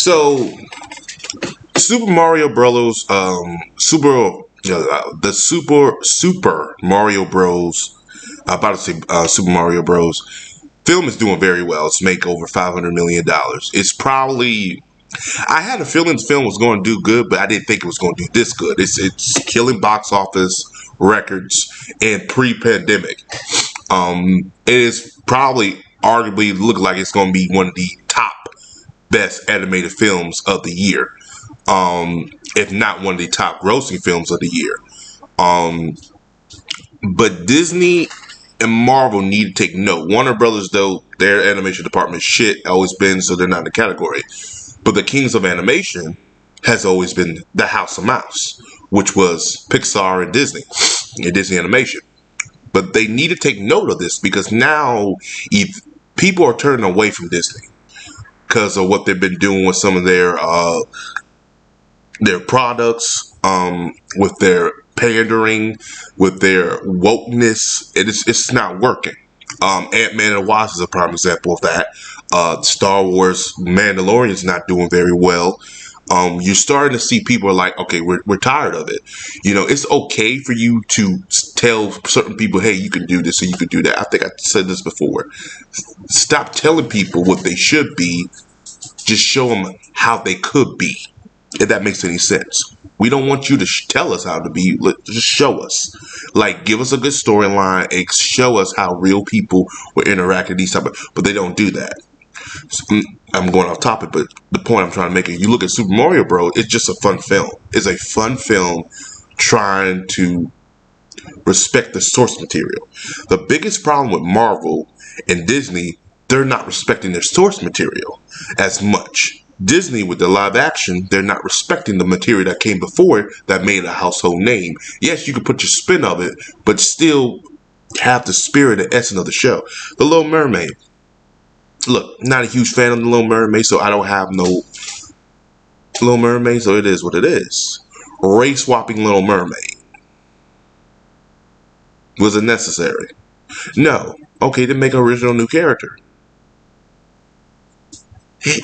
So Super Mario Bros. The Super Mario Bros. I'm about to say Super Mario Bros. Film is doing very well. It's make over $500 million. It's probably. I had a feeling the film was going to do good, but I didn't think it was going to do this good. It's killing box office records and pre-pandemic. It is probably arguably look like it's going to be one of the top best animated films of the year, if not one of the top grossing films of the year. But Disney and Marvel need to take note. Warner Brothers, though, their animation department shit always been, so they're not in the category. But the kings of animation has always been the House of Mouse, which was Pixar and Disney Animation. But they need to take note of this because now if people are turning away from Disney because of what they've been doing with some of their products, with their pandering, with their wokeness. It's not working. Ant-Man and the Wasp is a prime example of that. Star Wars Mandalorian is not doing very well. You're starting to see people are like, okay, we're tired of it. It's okay for you to tell certain people, hey, you can do this or you can do that. I think I said this before. Stop telling people what they should be. Just show them how they could be, if that makes any sense. We don't want you to tell us how to be. Just show us. Like, give us a good storyline and show us how real people will interact with these type of. But they don't do that. So, I'm going off topic, but the point I'm trying to make is, you look at Super Mario Bros. It's just a fun film. It's a fun film trying to respect the source material. The biggest problem with Marvel and Disney, they're not respecting their source material as much. Disney, with the live action, they're not respecting the material that came before it that made a household name. Yes, you could put your spin of it, but still have the spirit and essence of the show. The Little Mermaid. Look, not a huge fan of The Little Mermaid, so I don't have no Little Mermaid, so it is what it is. Race swapping Little Mermaid. Was it necessary? No. Okay, then make an original new character.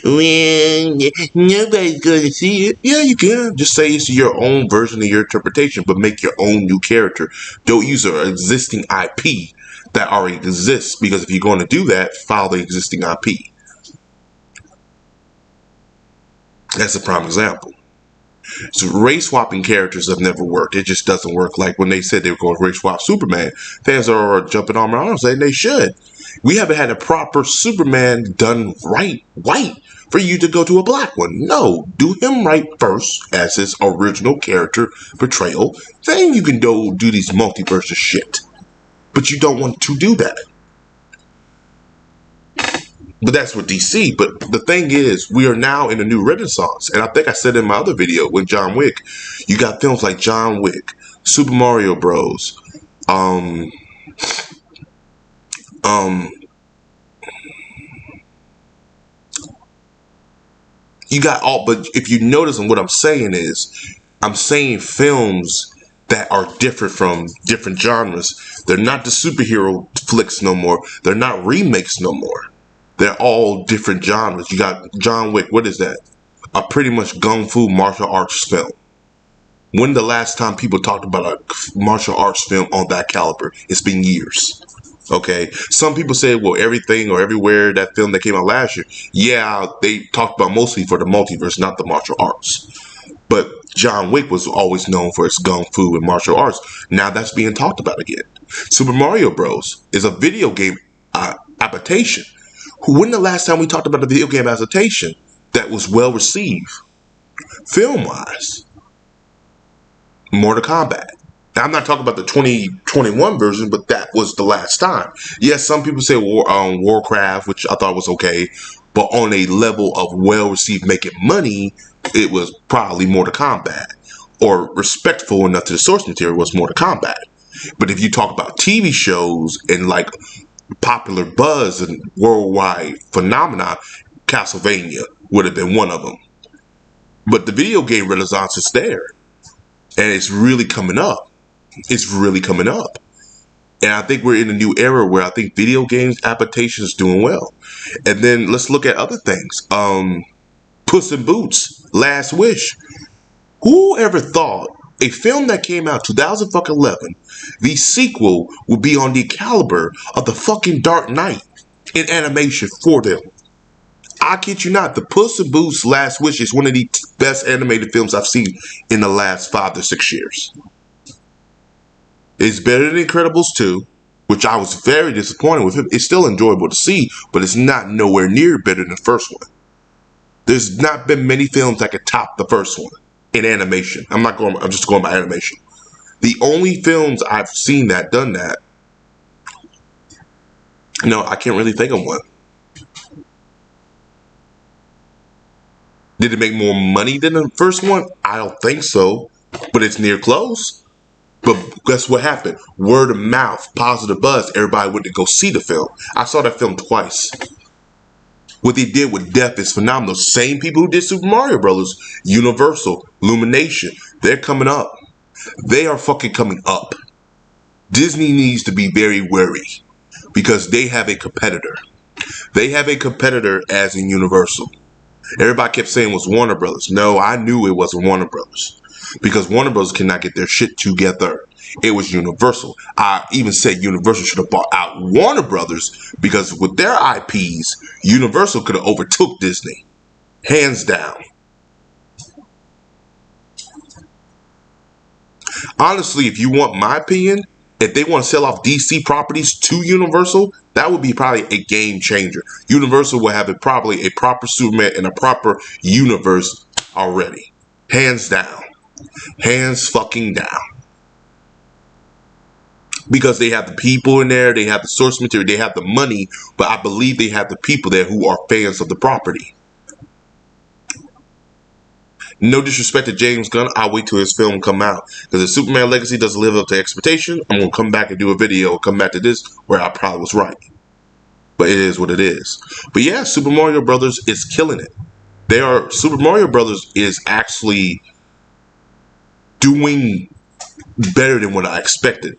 Well, nobody's going to see it. Yeah, you can. Just say it's your own version of your interpretation, but make your own new character. Don't use an existing IP that already exists, because if you're going to do that, follow the existing IP. That's a prime example. So race swapping characters have never worked. It just doesn't work. Like when they said they were going to race swap Superman, fans are jumping on my arms saying they should. We haven't had a proper Superman done right, white, for you to go to a black one. No, do him right first as his original character portrayal. Then you can go do these multiverse of shit. But you don't want to do that. But that's with DC. But the thing is, we are now in a new renaissance. And I think I said in my other video with John Wick, you got films like John Wick, Super Mario Bros. You got all, but if you notice, and what I'm saying is, I'm saying films that are different from different genres. They're not the superhero flicks no more. They're not remakes no more. They're all different genres. You got John Wick. What is that? A pretty much kung fu martial arts film. When the last time people talked about a martial arts film on that caliber? It's been years. Okay. Some people say, well, everything or everywhere, that film that came out last year. Yeah, they talked about mostly for the multiverse, not the martial arts. But John Wick was always known for its kung fu and martial arts. Now that's being talked about again. Super Mario Bros. Is a video game adaptation. When the last time we talked about a video game adaptation that was well received, film-wise? Mortal Kombat. Now, I'm not talking about the 2021 version, but that was the last time. Yes, some people say Warcraft, which I thought was okay, but on a level of well-received making money, it was probably Mortal Kombat. Or respectful enough to the source material was Mortal Kombat. But if you talk about TV shows and like popular buzz and worldwide phenomena, Castlevania would have been one of them. But the video game renaissance is there. And it's really coming up. It's really coming up. And I think we're in a new era where I think video games adaptation is doing well. And then let's look at other things. Puss in Boots, Last Wish. Who ever thought a film that came out 2011, the sequel would be on the caliber of the fucking Dark Knight in animation for them? I kid you not, the Puss in Boots Last Wish is one of the best animated films I've seen in the last 5 to 6 years. It's better than Incredibles 2, which I was very disappointed with. It's still enjoyable to see, but it's not nowhere near better than the first one. There's not been many films that could top the first one in animation. I'm just going by animation. The only films I've seen that done that, no, I can't really think of one. Did it make more money than the first one? I don't think so, but it's near close. But guess what happened? Word of mouth, positive buzz. Everybody went to go see the film. I saw that film twice. What they did with Death is phenomenal. Same people who did Super Mario Brothers, Universal, Illumination, they're coming up. They are fucking coming up. Disney needs to be very wary because they have a competitor. They have a competitor as in Universal. Everybody kept saying it was Warner Brothers. No, I knew it wasn't Warner Brothers because Warner Brothers cannot get their shit together. It was Universal. I even said Universal should have bought out Warner Brothers because with their IPs, Universal could have overtook Disney. Hands down. Honestly, if you want my opinion, if they want to sell off DC properties to Universal, that would be probably a game changer. Universal will have probably a proper Superman and a proper universe already. Hands down. Hands fucking down. Because they have the people in there, they have the source material, they have the money, but I believe they have the people there who are fans of the property. No disrespect to James Gunn, I'll wait till his film come out. Because if Superman Legacy doesn't live up to expectation, I'm going to come back and do a video and come back to this where I probably was right. But it is what it is. But yeah, Super Mario Brothers is killing it. Super Mario Brothers is actually doing better than what I expected.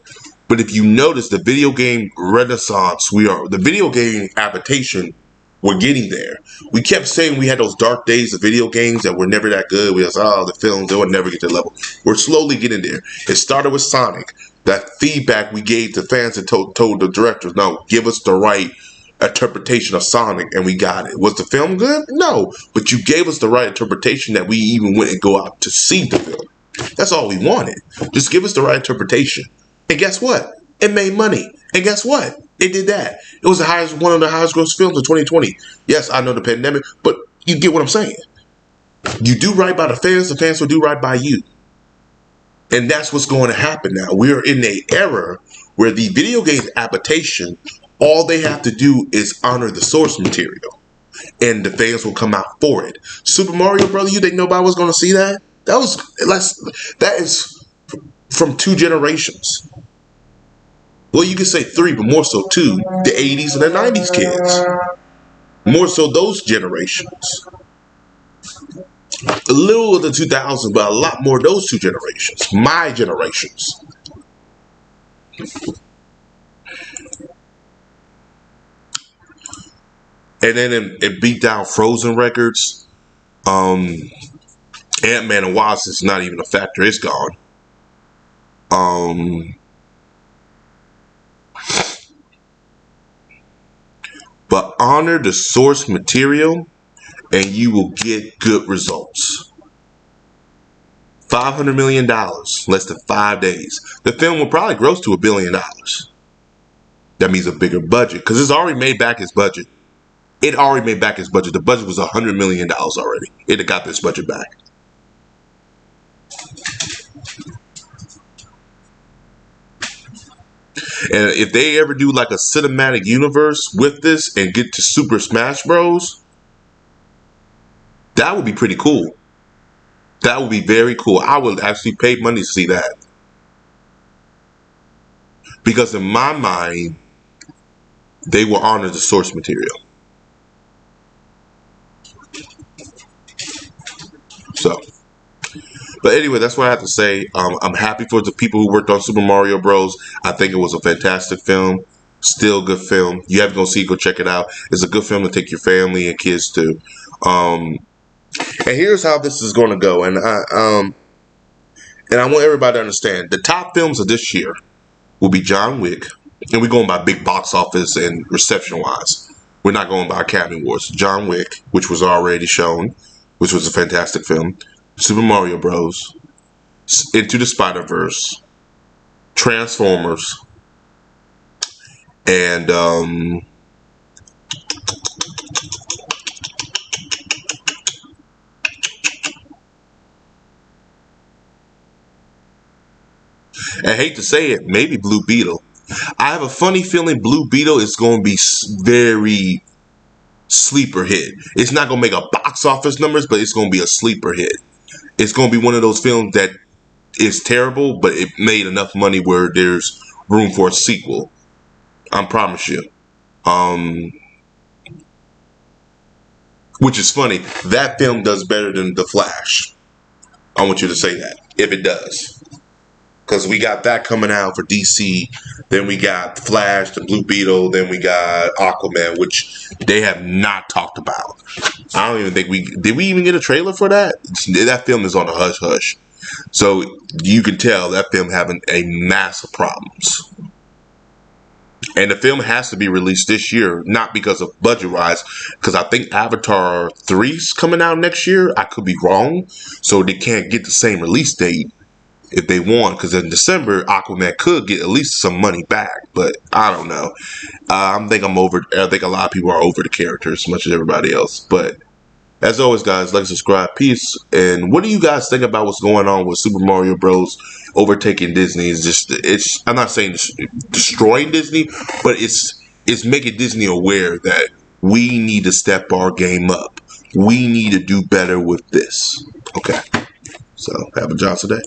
But if you notice the video game renaissance, the video game adaptation, we're getting there. We kept saying we had those dark days of video games that were never that good. We was, the films, they would never get to that level. We're slowly getting there. It started with Sonic. That feedback we gave to fans and told the directors, no, give us the right interpretation of Sonic, and we got it. Was the film good? No. But you gave us the right interpretation that we even went and go out to see the film. That's all we wanted. Just give us the right interpretation. And guess what? It made money. And guess what? It did that. It was one of the highest gross films of 2020. Yes, I know the pandemic, but you get what I'm saying. You do right by the fans will do right by you. And that's what's going to happen now. We're in an era where the video game adaptation, all they have to do is honor the source material. And the fans will come out for it. Super Mario Brothers, you think nobody was going to see that? That is from 2 generations. Well, you could say 3, but more so 2, the 80s and the 90s kids. More so those generations. A little of the 2000s, but a lot more those 2 generations. My generations. And then it beat down Frozen records. Ant-Man and Wasp is not even a factor. It's gone. But honor the source material and you will get good results. $500 million, less than 5 days. The film will probably gross to $1 billion. That means a bigger budget because it's already made back its budget. It already made back its budget. The budget was $100 million already. It had got this budget back. And if they ever do like a cinematic universe with this and get to Super Smash Bros., that would be pretty cool. That would be very cool. I would actually pay money to see that. Because in my mind, they will honor the source material. So, but anyway, that's what I have to say. I'm happy for the people who worked on Super Mario Bros. I think it was a fantastic film. Still a good film. You have to go see it, go check it out. It's a good film to take your family and kids to. And here's how this is going to go. And I want everybody to understand the top films of this year will be John Wick, and we're going by big box office and reception wise. We're not going by Academy Awards. John Wick, which was already shown, which was a fantastic film. Super Mario Bros. Into the Spider-Verse. Transformers. And I hate to say it, maybe Blue Beetle. I have a funny feeling Blue Beetle is going to be very sleeper hit. It's not going to make a box office numbers, but it's going to be a sleeper hit. It's going to be one of those films that is terrible, but it made enough money where there's room for a sequel. I promise you. Which is funny. That film does better than The Flash. I want you to say that, if it does. Because we got that coming out for DC. Then we got Flash, the Blue Beetle. Then we got Aquaman, which they have not talked about. I don't even think did we even get a trailer for that? That film is on a hush hush. So you can tell that film having a mass of problems. And the film has to be released this year, not because of budget wise, because I think Avatar 3's coming out next year. I could be wrong. So they can't get the same release date if they want, because in December Aquaman could get at least some money back, but I don't know. I think a lot of people are over the character as much as everybody else. But as always, guys, like, subscribe, peace. And what do you guys think about what's going on with Super Mario Bros. Overtaking Disney? I'm not saying destroying Disney, but it's making Disney aware that we need to step our game up. We need to do better with this. Okay, so have a Johnson day.